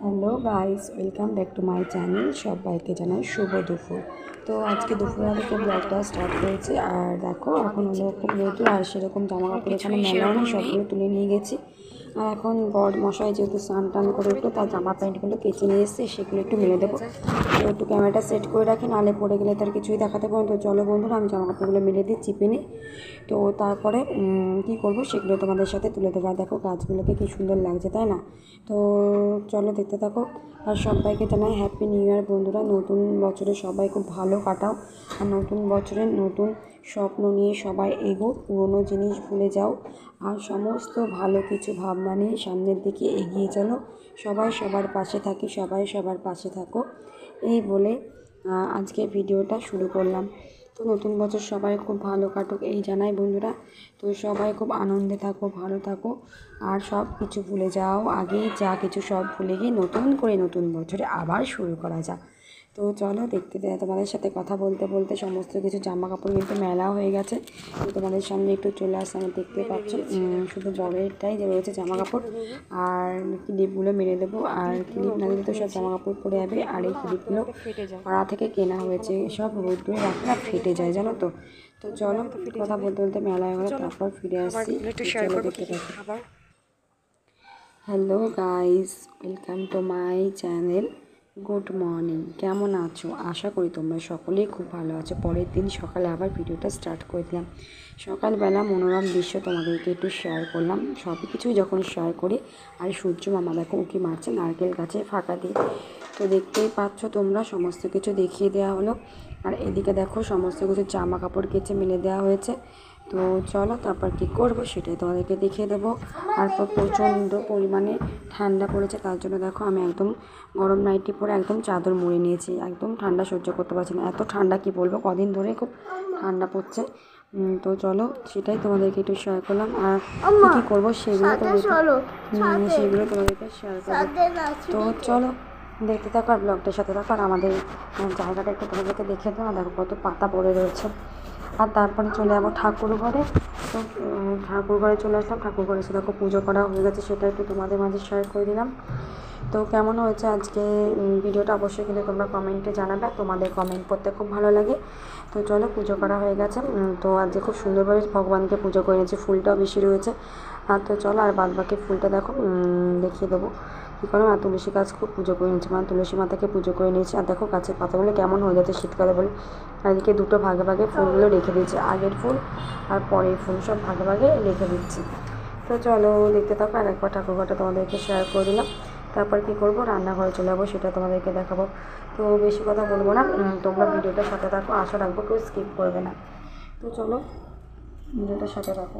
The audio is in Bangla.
Hello guys, welcome back to my channel. সবাইকে জানাই শুভ দুপুর। তো আজকে দুপুরবেলা থেকে ব্লগটা স্টার্ট করেছি। আর দেখো এখন হলো খুব রোদ্দুর, আর সেরকম জামা কাপড় এখানে মেলা নেই, সবগুলো তুলে নিয়ে গেছি। আর এখন বড় মশাই যেহেতু স্নান টান করে উঠলো, তার জামা প্যান্টগুলো কেচে নিয়ে এসেছে, সেগুলো একটু মেলে দেবো। তো একটু ক্যামেরাটা সেট করে রাখি, নাহলে পড়ে গেলে তার কিছুই দেখাতে পারবো। তো চলো বন্ধুরা, আমি জামা কাপড়গুলো মেলে দিই, চিপে নিই। তো তারপরে কী করবো সেগুলো তোমাদের সাথে তুলে দেবো। আর দেখো গাছগুলোকে কী সুন্দর লাগছে, তাই না? তো চলো দেখতে থাকো। আর সবাইকে জানাই হ্যাপি নিউ ইয়ার বন্ধুরা। নতুন বছরে সবাই খুব ভালো কাটাও, আর নতুন বছরে নতুন স্বপ্ন নিয়ে সবাই এগো, পুরনো জিনিস ভুলে যাও, আর সমস্ত ভালো কিছু ভাবনা নিয়ে সামনের দিকে এগিয়ে চলো। সবাই সবার পাশে থাকি, সবাই সবার পাশে থাকো, এই বলে আজকে ভিডিওটা শুরু করলাম। তো নতুন বছর সবাই খুব ভালো কাটুক এই জানাই বন্ধুরা। তো সবাই খুব আনন্দে থাকো, ভালো থাকো, আর সব কিছু ভুলে যাও, আগেই যা কিছু সব ভুলে গিয়ে নতুন করে নতুন বছরে আবার শুরু করা যাক। তো চলো দেখতে দেয় তোমাদের সাথে কথা বলতে বলতে সমস্ত কিছু জামা কাপড় কিন্তু মেলা হয়ে গেছে। তো তোমাদের সামনে একটু চলে আসছে, আমি দেখতে পাচ্ছ শুধু বড়টাই যে রয়েছে জামা কাপড়, আর ক্লিপগুলো মেরে দেবো। আর ক্লিপ না দিলে তো সব জামা কাপড় পরে যাবে। আর এই ক্লিপগুলো পাড়া থেকে কেনা হয়েছে, সব রোদ্দুরে রাখলে ফেটে যায় জানো তো। তো চলো কথা বলতে বলতে মেলা হয়ে গেলো, তারপর ফিরে আসছি। চলো দেখতে থাকো। Hello guys, welcome to my channel. Good morning, কেমন আছো? আশা করি তোমরা সকলেই খুব ভালো আছো। পরের দিন সকালে আবার ভিডিওটা স্টার্ট করে দিলাম। সকালবেলা মনোরম দৃশ্য তোমাদেরকে একটু শেয়ার করলাম। সব কিছুই যখন শেয়ার করি, আর সূর্য মামা দেখো উঁকি মারছে নারকেল গাছে ফাঁকা দিয়ে। তো দেখতেই পাচ্ছ তোমরা, সমস্ত কিছু দেখিয়ে দেওয়া হলো। আর এদিকে দেখো সমস্ত কিছু জামা কাপড় কেচে মেলে দেওয়া হয়েছে। তো চলো তারপর কী করবো সেটাই তোমাদেরকে দেখিয়ে দেবো। তারপর প্রচণ্ড পরিমাণে ঠান্ডা পড়েছে, তার জন্য দেখো আমি একদম গরম নাইটি পরে একদম চাদর মুড়ে নিয়েছি। একদম ঠান্ডা সহ্য করতে পারছি না, এত ঠান্ডা কী বলবো, কদিন ধরে খুব ঠান্ডা পড়ছে। তো চলো সেটাই তোমাদেরকে একটু শেয়ার করলাম। আর কী করবো সেগুলো তোমাদেরকে শেয়ার করবো। তো চলো দেখতে থাকো আর ব্লগটার সাথে থাকো। আর আমাদের জায়গাটা একটু তোমাদেরকে দেখে দাও, দেখো কত পাতা পড়ে রয়েছে। আর তারপরে চলে যাবো ঠাকুর ঘরে। তো ঠাকুর ঘরে চলে আসলাম, ঠাকুর ঘরে এসে দেখো পুজো করা হয়ে গেছে, সেটা একটু তোমাদের মাঝে শেয়ার করে দিলাম। তো কেমন হয়েছে আজকে ভিডিওটা অবশ্যই কিন্তু তোমরা কমেন্টে জানাবে, তোমাদের কমেন্ট পড়তে খুব ভালো লাগে। তো চলো পুজো করা হয়ে গেছে। তো আজকে খুব সুন্দরভাবে ভগবানকে পুজো করে নিয়েছি, ফুলটাও বেশি রয়েছে। আর তো চলো আর বাদ বাকি ফুলটা দেখো দেখিয়ে দেবো কী করো। আর তুলসী গাছ খুব পুজো করে নিয়েছি, মানে তুলসী মাতাকে পুজো করে নিয়েছি। আর দেখো গাছের পাতাগুলো কেমন হয়ে যাচ্ছে শীতকালে বলে। আর এদিকে দুটো ভাগে ভাগে ফুলগুলো রেখে দিয়েছি, আগের ফুল আর পরের ফুল সব ভাগে ভাগে রেখে দিচ্ছি। তো চলো দেখতে থাকো। আর একবার ঠাকুরঘরটা তোমাদেরকে শেয়ার করে দিলাম। তারপর কী করবো, রান্নাঘরে চলে যাবো, সেটা তোমাদেরকে দেখাবো। তো বেশি কথা বলবো না, তোমরা ভিডিওটার সাথে থাকো, আশা রাখবো কেউ স্কিপ করবে না। তো চলো ভিডিওটার সাথে থাকো।